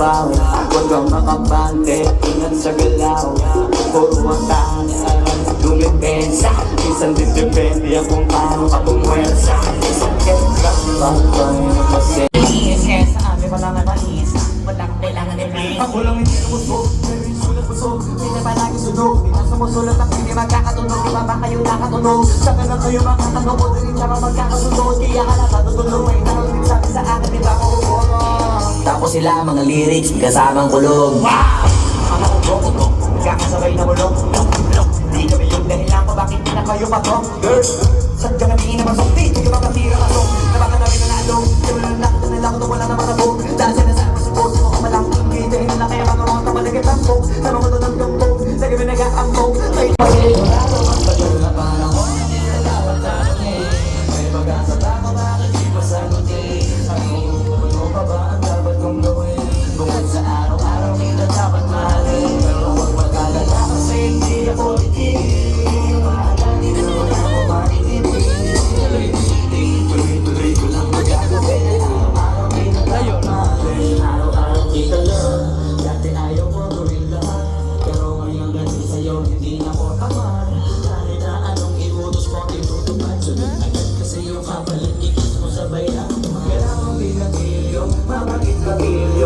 sabaw. Huwag kang makabante, ingat sa galaw. Puro ang tahanan, dumipensa. Minsan din depende kung paano ka bumwersa. Sakit ka, bakay na kasi. Sa amin wala nga nais. Wala kang kailangan i-please. Ako lang hindi namusog, pero yung sulat pusog. Hindi na palagi sunog. Di na sumusulat ang hindi magkakatunog. Di ba ba kayo nakatunog? Saka na kayo makatanog. O din siya magkakasunod. Kaya ka na katutunog. May tanong din sabi sa akin. Di ba ako umono? Tapos sila mga lyrics, kasamang kulog. Mga ubo-ubo. Nagkakasabay na bulok. Di kami yung dahilan ko. Bakit di na kayo patong? Girl, saan ka namin namasok? Di kayo ba matira masok? Napakadami na naalong. Yung lang nakita nila ko. Wala na matabog. Dahil siya na sa ako support. Mo ko malang kitahin na kaya mga mga malagay tampok. Sama ko to ng gambog. Sa gabi nag-aambog. Ay,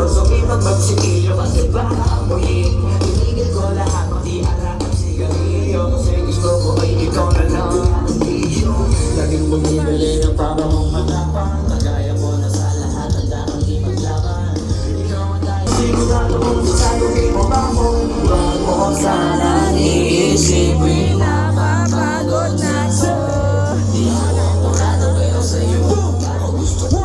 so kitang magsikilyo kasi baka amuyin. Tinigil ko lahat, pati alam ang sigarilyo. Kasi gusto ko ay ikaw na lang ang iyo. Laging bumibili ng para mong matapang. Kagaya mo na sa lahat, handa kang di maglaban. Ikaw ang dahil sigurado kung sa'yo di mo ba mo. Huwag mo sanang iisipin na mapagod na ko. Di ako kurado pero sa'yo ako gusto mo.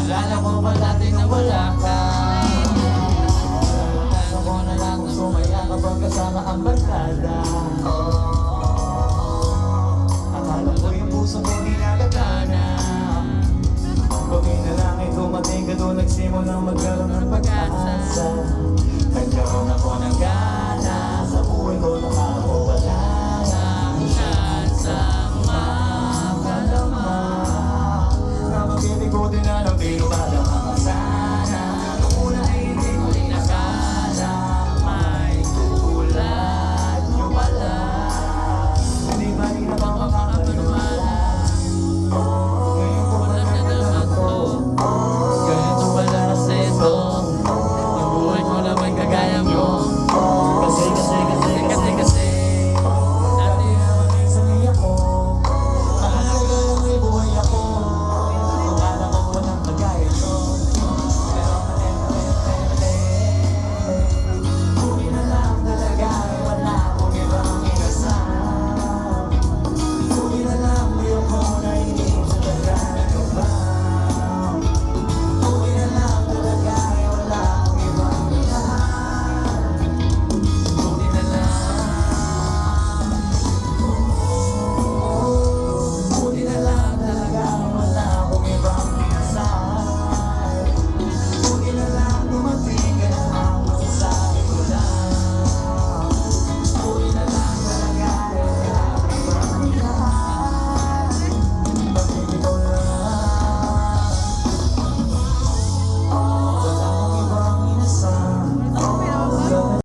Akala ko pa dati na wala ka. Akala ko na lang na sumaya kapag kasama ang barkada. Akala ko yung puso mo ginagagana. Bagay na lang ay dumating ka doon, nagsimulang magkaroon ng pag-asa. Nagkaroon ako ng gana.